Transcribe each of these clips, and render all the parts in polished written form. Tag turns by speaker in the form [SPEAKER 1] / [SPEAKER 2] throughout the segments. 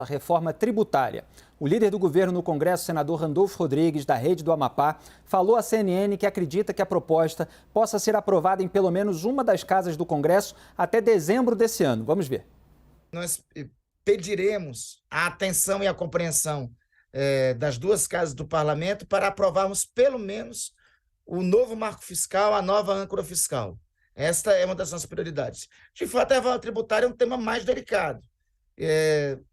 [SPEAKER 1] A reforma tributária. O líder do governo no Congresso, senador Randolfo Rodrigues, da Rede do Amapá, falou à CNN que acredita que a proposta possa ser aprovada em pelo menos uma das casas do Congresso até dezembro desse ano. Vamos ver.
[SPEAKER 2] Nós pediremos a atenção e a compreensão das duas casas do parlamento para aprovarmos pelo menos o novo marco fiscal, a nova âncora fiscal. Esta é uma das nossas prioridades. De fato, a reforma tributária é um tema mais delicado.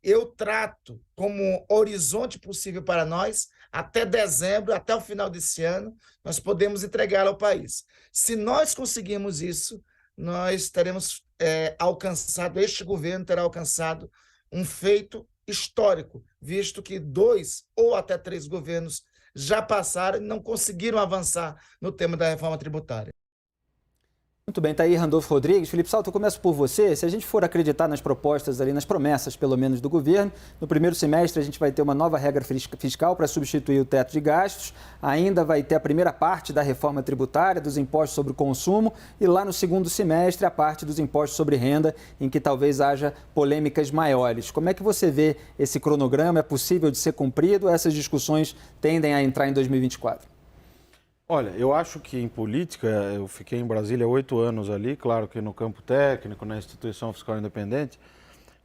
[SPEAKER 2] Eu trato como horizonte possível para nós, até dezembro, até o final desse ano, nós podemos entregá-la ao país. Se nós conseguirmos isso, nós teremos alcançado, este governo terá alcançado um feito histórico, visto que 2 ou até 3 governos já passaram e não conseguiram avançar no tema da reforma tributária.
[SPEAKER 1] Muito bem, está aí Randolfo Rodrigues. Felipe Salto, eu começo por você. Se a gente for acreditar nas propostas ali, nas promessas, pelo menos, do governo, no primeiro semestre a gente vai ter uma nova regra fiscal para substituir o teto de gastos, ainda vai ter a primeira parte da reforma tributária, dos impostos sobre o consumo, e lá no segundo semestre a parte dos impostos sobre renda, em que talvez haja polêmicas maiores. Como é que você vê esse cronograma? É possível de ser cumprido ou essas discussões tendem a entrar em 2024?
[SPEAKER 3] Olha, eu acho que em política, eu fiquei em Brasília 8 anos ali, claro que no campo técnico, na instituição fiscal independente,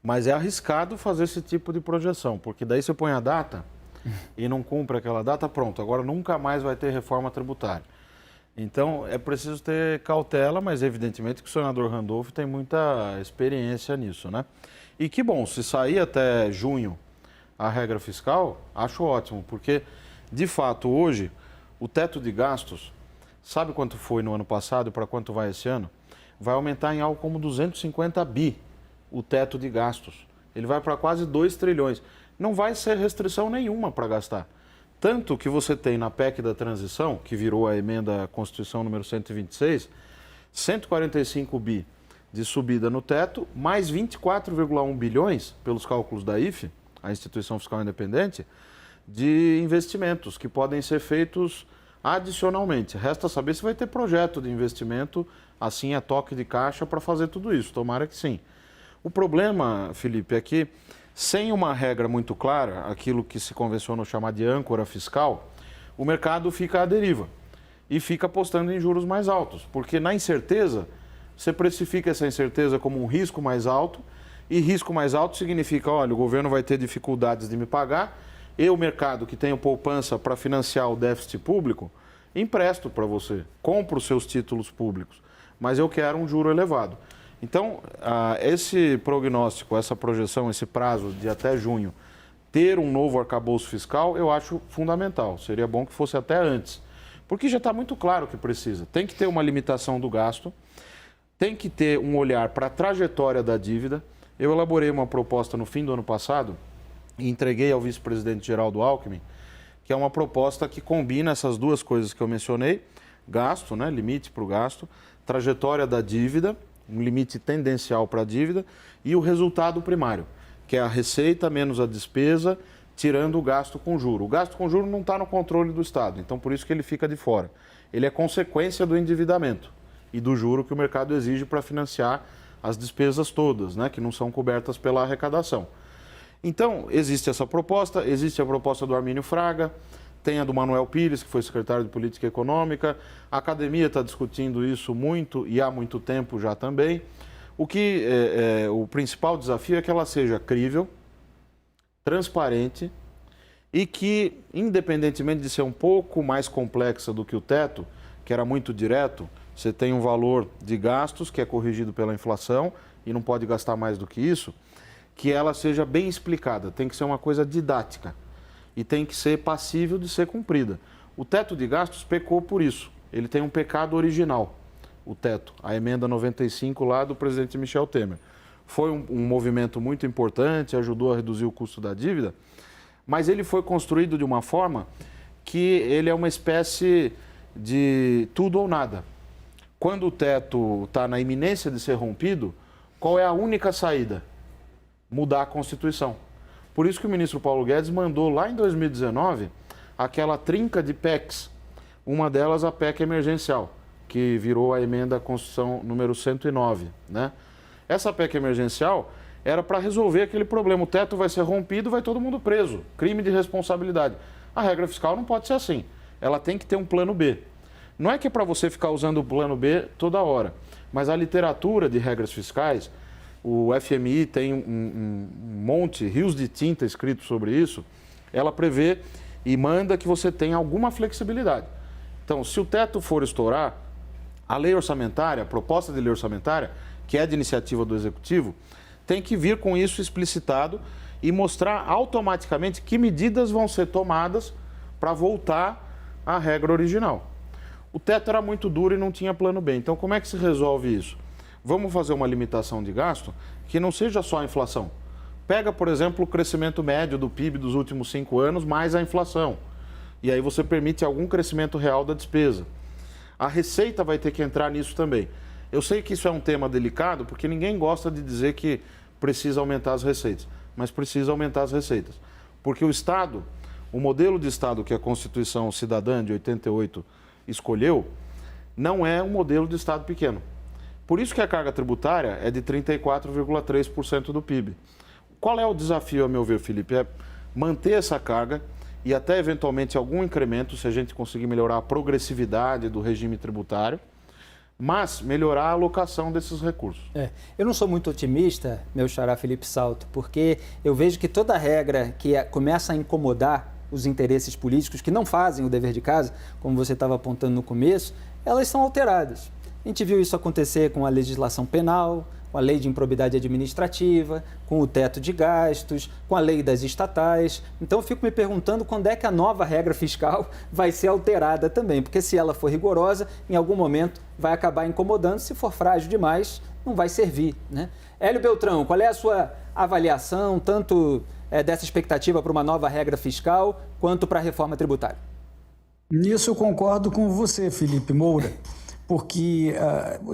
[SPEAKER 3] mas é arriscado fazer esse tipo de projeção, porque daí você põe a data e não cumpre aquela data, pronto, agora nunca mais vai ter reforma tributária. Então, é preciso ter cautela, mas evidentemente que o senador Randolfo tem muita experiência nisso, né? E que bom, se sair até junho a regra fiscal, acho ótimo, porque, de fato, hoje, o teto de gastos, sabe quanto foi no ano passado e para quanto vai esse ano? Vai aumentar em algo como 250 bi o teto de gastos. Ele vai para quase 2 trilhões. Não vai ser restrição nenhuma para gastar. Tanto que você tem na PEC da transição, que virou a emenda à Constituição número 126, 145 bi de subida no teto, mais 24,1 bilhões, pelos cálculos da IFE, a Instituição Fiscal Independente, de investimentos que podem ser feitos adicionalmente. Resta saber se vai ter projeto de investimento, assim a toque de caixa, para fazer tudo isso. Tomara que sim. O problema, Felipe, é que sem uma regra muito clara, aquilo que se convencionou chamar de âncora fiscal, o mercado fica à deriva e fica apostando em juros mais altos, porque na incerteza, você precifica essa incerteza como um risco mais alto, e risco mais alto significa, olha, o governo vai ter dificuldades de me pagar, o mercado que tem poupança para financiar o déficit público, empresto para você, compro os seus títulos públicos, mas eu quero um juro elevado. Então, esse prognóstico, essa projeção, esse prazo de até junho, ter um novo arcabouço fiscal, eu acho fundamental. Seria bom que fosse até antes, porque já está muito claro que precisa. Tem que ter uma limitação do gasto, tem que ter um olhar para a trajetória da dívida. Eu elaborei uma proposta no fim do ano passado, e entreguei ao vice-presidente Geraldo Alckmin, que é uma proposta que combina essas duas coisas que eu mencionei, gasto, né, limite para o gasto, trajetória da dívida, um limite tendencial para a dívida, e o resultado primário, que é a receita menos a despesa, tirando o gasto com juro. O gasto com juro não está no controle do Estado, então por isso que ele fica de fora. Ele é consequência do endividamento e do juro que o mercado exige para financiar as despesas todas, né, que não são cobertas pela arrecadação. Então, existe essa proposta, existe a proposta do Armínio Fraga, tem a do Manuel Pires, que foi secretário de Política Econômica, a academia está discutindo isso muito e há muito tempo já também. O principal desafio é que ela seja crível, transparente e que, independentemente de ser um pouco mais complexa do que o teto, que era muito direto, você tem um valor de gastos que é corrigido pela inflação e não pode gastar mais do que isso, que ela seja bem explicada, tem que ser uma coisa didática e tem que ser passível de ser cumprida. O teto de gastos pecou por isso, ele tem um pecado original, o teto, a emenda 95 lá do presidente Michel Temer. Foi um movimento muito importante, ajudou a reduzir o custo da dívida, mas ele foi construído de uma forma que ele é uma espécie de tudo ou nada. Quando o teto está na iminência de ser rompido, qual é a única saída? Mudar a Constituição. Por isso que o ministro Paulo Guedes mandou lá em 2019 aquela trinca de PECs, uma delas a PEC emergencial, que virou a emenda à Constituição número 109, né? Essa PEC emergencial, era para resolver aquele problema. O teto vai ser rompido, vai todo mundo preso. Crime de responsabilidade. A regra fiscal não pode ser assim. Ela tem que ter um plano B. Não é que é para você ficar usando o plano B toda hora, mas a literatura de regras fiscais, o FMI tem um monte, rios de tinta escrito sobre isso, ela prevê e manda que você tenha alguma flexibilidade. Então, se o teto for estourar, a lei orçamentária, a proposta de lei orçamentária, que é de iniciativa do Executivo, tem que vir com isso explicitado e mostrar automaticamente que medidas vão ser tomadas para voltar à regra original. O teto era muito duro e não tinha plano B. Então, como é que se resolve isso? Vamos fazer uma limitação de gasto que não seja só a inflação. Pega, por exemplo, o crescimento médio do PIB dos últimos 5 anos, mais a inflação. E aí você permite algum crescimento real da despesa. A Receita vai ter que entrar nisso também. Eu sei que isso é um tema delicado, porque ninguém gosta de dizer que precisa aumentar as receitas, mas precisa aumentar as receitas. Porque o Estado, o modelo de Estado que a Constituição Cidadã de 88 escolheu, não é um modelo de Estado pequeno. Por isso que a carga tributária é de 34,3% do PIB. Qual é o desafio, a meu ver, Felipe? É manter essa carga e até eventualmente algum incremento, se a gente conseguir melhorar a progressividade do regime tributário, mas melhorar a alocação desses recursos.
[SPEAKER 1] Eu não sou muito otimista, meu xará Felipe Salto, porque eu vejo que toda regra que começa a incomodar os interesses políticos que não fazem o dever de casa, como você estava apontando no começo, elas são alteradas. A gente viu isso acontecer com a legislação penal, com a lei de improbidade administrativa, com o teto de gastos, com a lei das estatais. Então, eu fico me perguntando quando é que a nova regra fiscal vai ser alterada também, porque se ela for rigorosa, em algum momento vai acabar incomodando, se for frágil demais, não vai servir, né? Hélio Beltrão, qual é a sua avaliação, tanto dessa expectativa para uma nova regra fiscal, quanto para a reforma tributária?
[SPEAKER 4] Nisso eu concordo com você, Felipe Moura, porque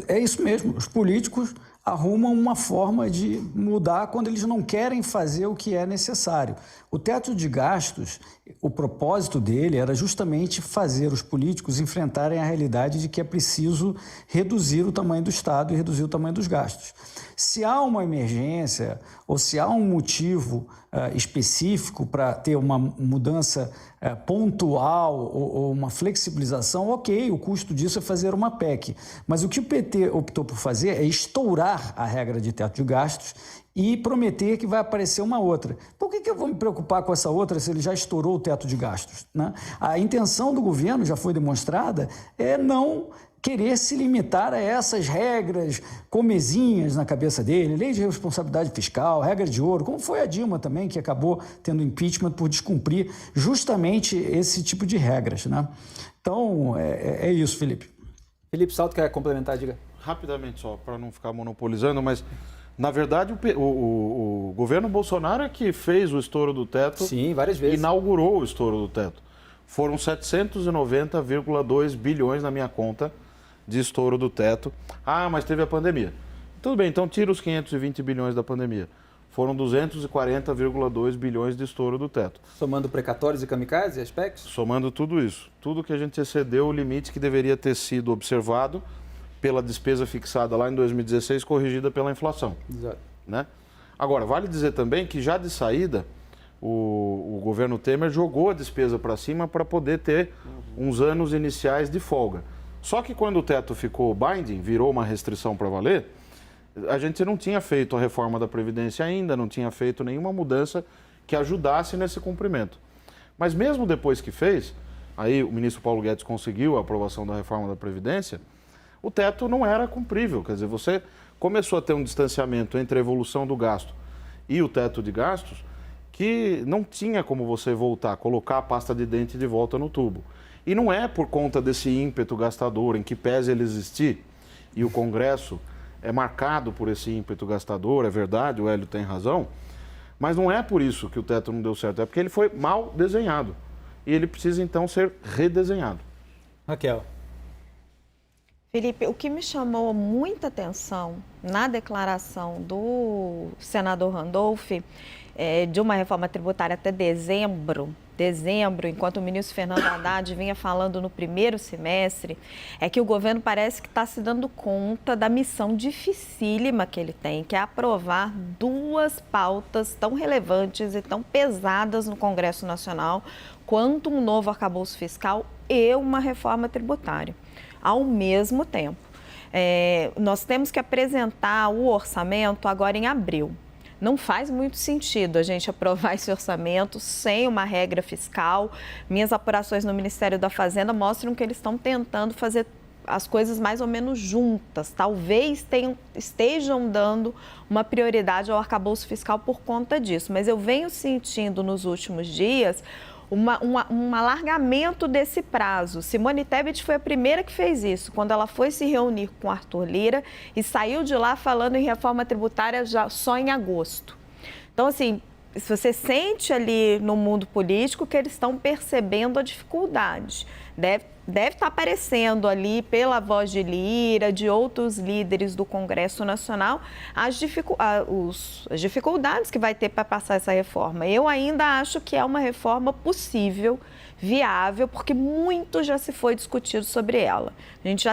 [SPEAKER 4] é isso mesmo, os políticos arrumam uma forma de mudar quando eles não querem fazer o que é necessário. O teto de gastos, o propósito dele era justamente fazer os políticos enfrentarem a realidade de que é preciso reduzir o tamanho do Estado e reduzir o tamanho dos gastos. Se há uma emergência ou se há um motivo específico para ter uma mudança pontual ou uma flexibilização, ok, o custo disso é fazer uma PEC. Mas o que o PT optou por fazer é estourar a regra de teto de gastos e prometer que vai aparecer uma outra. Por que eu vou me preocupar com essa outra se ele já estourou o teto de gastos, né? A intenção do governo, já foi demonstrada, é não querer se limitar a essas regras comezinhas na cabeça dele, lei de responsabilidade fiscal, regra de ouro, como foi a Dilma também, que acabou tendo impeachment por descumprir justamente esse tipo de regras, né? Então, é isso, Felipe.
[SPEAKER 1] Felipe Salto quer complementar, diga.
[SPEAKER 3] Rapidamente só, para não ficar monopolizando, mas na verdade o governo Bolsonaro é que fez o estouro do teto.
[SPEAKER 1] Sim, várias vezes.
[SPEAKER 3] Inaugurou o estouro do teto. Foram 790,2 bilhões na minha conta de estouro do teto. Ah, mas teve a pandemia. Tudo bem, então tira os 520 bilhões da pandemia. Foram 240,2 bilhões de estouro do teto.
[SPEAKER 1] Somando precatórios e kamikaze, aspectos?
[SPEAKER 3] Somando tudo isso. Tudo que a gente excedeu o limite que deveria ter sido observado pela despesa fixada lá em 2016, corrigida pela inflação.
[SPEAKER 1] Exato.
[SPEAKER 3] Né? Agora, vale dizer também que já de saída, o governo Temer jogou a despesa para cima para poder ter uns anos iniciais de folga. Só que quando o teto ficou binding, virou uma restrição para valer, a gente não tinha feito a reforma da Previdência ainda, não tinha feito nenhuma mudança que ajudasse nesse cumprimento. Mas mesmo depois que fez, aí o ministro Paulo Guedes conseguiu a aprovação da reforma da Previdência, o teto não era cumprível. Quer dizer, você começou a ter um distanciamento entre a evolução do gasto e o teto de gastos que não tinha como você voltar, colocar a pasta de dente de volta no tubo. E não é por conta desse ímpeto gastador, em que pese ele existir, e o Congresso é marcado por esse ímpeto gastador, é verdade, o Hélio tem razão, mas não é por isso que o teto não deu certo, é porque ele foi mal desenhado. E ele precisa, então, ser redesenhado.
[SPEAKER 1] Raquel.
[SPEAKER 5] Felipe, o que me chamou muita atenção na declaração do senador Randolph de uma reforma tributária até dezembro, dezembro, enquanto o ministro Fernando Haddad vinha falando no primeiro semestre, é que o governo parece que está se dando conta da missão dificílima que ele tem, que é aprovar duas pautas tão relevantes e tão pesadas no Congresso Nacional quanto um novo arcabouço fiscal e uma reforma tributária, ao mesmo tempo. Nós temos que apresentar o orçamento agora em abril. Não faz muito sentido a gente aprovar esse orçamento sem uma regra fiscal. Minhas apurações no Ministério da Fazenda mostram que eles estão tentando fazer as coisas mais ou menos juntas. Talvez estejam dando uma prioridade ao arcabouço fiscal por conta disso. Mas eu venho sentindo nos últimos dias um alargamento desse prazo. Simone Tebet foi a primeira que fez isso, quando ela foi se reunir com Arthur Lira e saiu de lá falando em reforma tributária já só em agosto. Então, assim, se você sente ali no mundo político que eles estão percebendo a dificuldade. Deve estar aparecendo ali, pela voz de Lira, de outros líderes do Congresso Nacional, as dificuldades que vai ter para passar essa reforma. Eu ainda acho que é uma reforma possível, viável, porque muito já se foi discutido sobre ela. A gente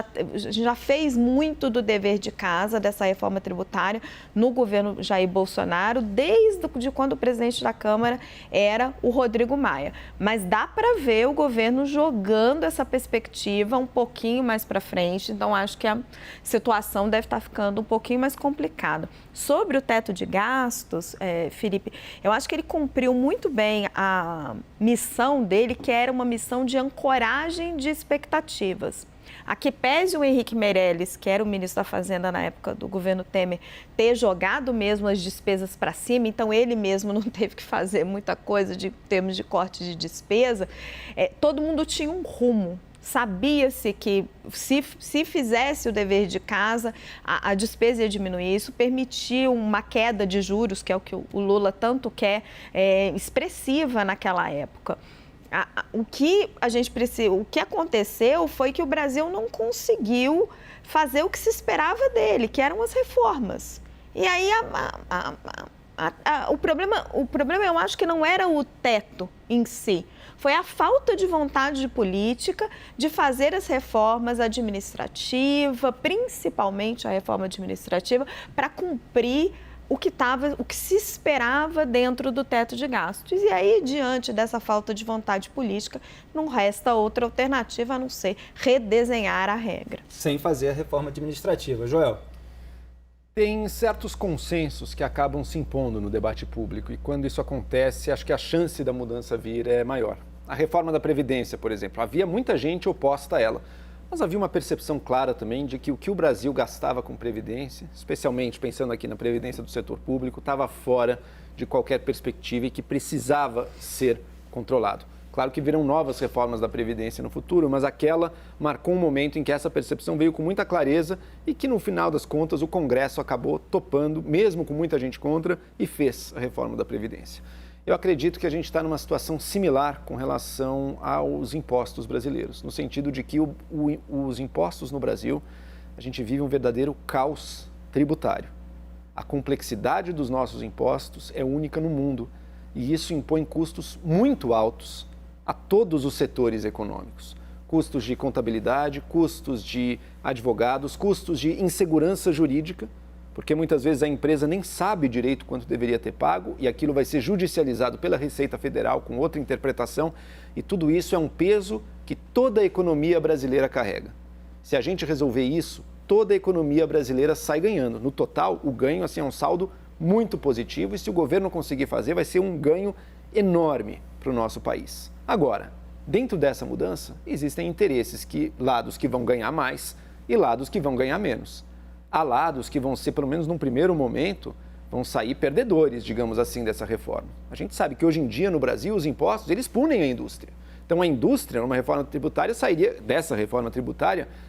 [SPEAKER 5] já fez muito do dever de casa dessa reforma tributária no governo Jair Bolsonaro, desde quando o presidente da Câmara era o Rodrigo Maia. Mas dá para ver o governo jogando essa perspectiva um pouquinho mais para frente, então acho que a situação deve estar ficando um pouquinho mais complicada. Sobre o teto de gastos, Felipe, eu acho que ele cumpriu muito bem a missão dele, que era uma missão de ancoragem de expectativas. A que pese o Henrique Meirelles, que era o ministro da Fazenda na época do governo Temer, ter jogado mesmo as despesas para cima, então ele mesmo não teve que fazer muita coisa em termos de corte de despesa, todo mundo tinha um rumo. Sabia-se que se fizesse o dever de casa, a despesa ia diminuir. Isso permitiu uma queda de juros, que é o que o Lula tanto quer, expressiva naquela época. O que aconteceu foi que o Brasil não conseguiu fazer o que se esperava dele, que eram as reformas. E aí o problema eu acho que não era o teto em si, foi a falta de vontade de política de fazer as reformas administrativas, principalmente a reforma administrativa, para cumprir o que se esperava dentro do teto de gastos. E aí, diante dessa falta de vontade política, não resta outra alternativa a não ser redesenhar a regra.
[SPEAKER 1] Sem fazer a reforma administrativa. Joel?
[SPEAKER 6] Tem certos consensos que acabam se impondo no debate público e quando isso acontece, acho que a chance da mudança vir é maior. A reforma da Previdência, por exemplo, havia muita gente oposta a ela, mas havia uma percepção clara também de que o Brasil gastava com Previdência, especialmente pensando aqui na Previdência do setor público, estava fora de qualquer perspectiva e que precisava ser controlado. Claro que virão novas reformas da Previdência no futuro, mas aquela marcou um momento em que essa percepção veio com muita clareza e que, no final das contas, o Congresso acabou topando, mesmo com muita gente contra, e fez a reforma da Previdência. Eu acredito que a gente está numa situação similar com relação aos impostos brasileiros, no sentido de que os impostos no Brasil, a gente vive um verdadeiro caos tributário. A complexidade dos nossos impostos é única no mundo e isso impõe custos muito altos a todos os setores econômicos. Custos de contabilidade, custos de advogados, custos de insegurança jurídica, porque muitas vezes a empresa nem sabe direito quanto deveria ter pago e aquilo vai ser judicializado pela Receita Federal com outra interpretação e tudo isso é um peso que toda a economia brasileira carrega. Se a gente resolver isso, toda a economia brasileira sai ganhando. No total, o ganho é um saldo muito positivo e se o governo conseguir fazer, vai ser um ganho enorme para o nosso país. Agora, dentro dessa mudança, existem lados que vão ganhar mais e lados que vão ganhar menos. Há lados que vão ser, pelo menos num primeiro momento, vão sair perdedores, digamos assim, dessa reforma. A gente sabe que hoje em dia no Brasil os impostos, eles punem a indústria. Então a indústria, numa reforma tributária,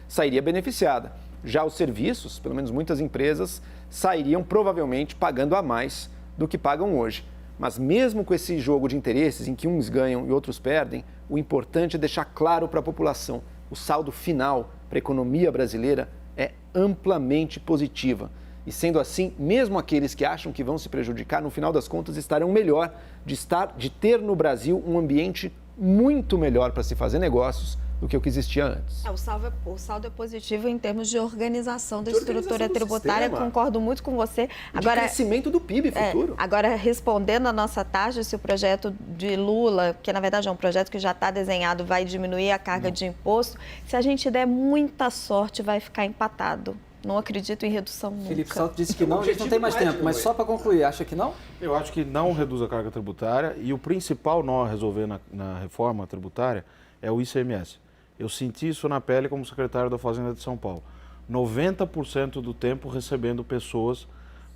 [SPEAKER 6] sairia beneficiada. Já os serviços, pelo menos muitas empresas, sairiam provavelmente pagando a mais do que pagam hoje. Mas mesmo com esse jogo de interesses em que uns ganham e outros perdem, o importante é deixar claro para a população, o saldo final para a economia brasileira é amplamente positiva. E sendo assim, mesmo aqueles que acham que vão se prejudicar, no final das contas estarão melhor de ter no Brasil um ambiente muito melhor para se fazer negócios do que o que existia antes.
[SPEAKER 5] O saldo é positivo em termos de organização da estrutura tributária,
[SPEAKER 6] sistema.
[SPEAKER 5] Concordo muito com você.
[SPEAKER 6] Agora, de crescimento do PIB futuro.
[SPEAKER 5] Agora, respondendo a nossa taxa, se o projeto de Lula, que na verdade é um projeto que já está desenhado, vai diminuir a carga de imposto, se a gente der muita sorte, vai ficar empatado. Não acredito em redução nunca.
[SPEAKER 1] Felipe Salto disse que não, a gente não tem mais tempo, mas só para concluir, acha que não?
[SPEAKER 3] Eu acho que não reduz a carga tributária e o principal nó a resolver na reforma tributária é o ICMS. Eu senti isso na pele como secretário da Fazenda de São Paulo. 90% do tempo recebendo pessoas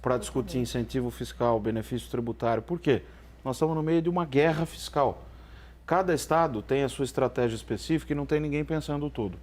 [SPEAKER 3] para discutir incentivo fiscal, benefício tributário. Por quê? Nós estamos no meio de uma guerra fiscal. Cada estado tem a sua estratégia específica e não tem ninguém pensando tudo.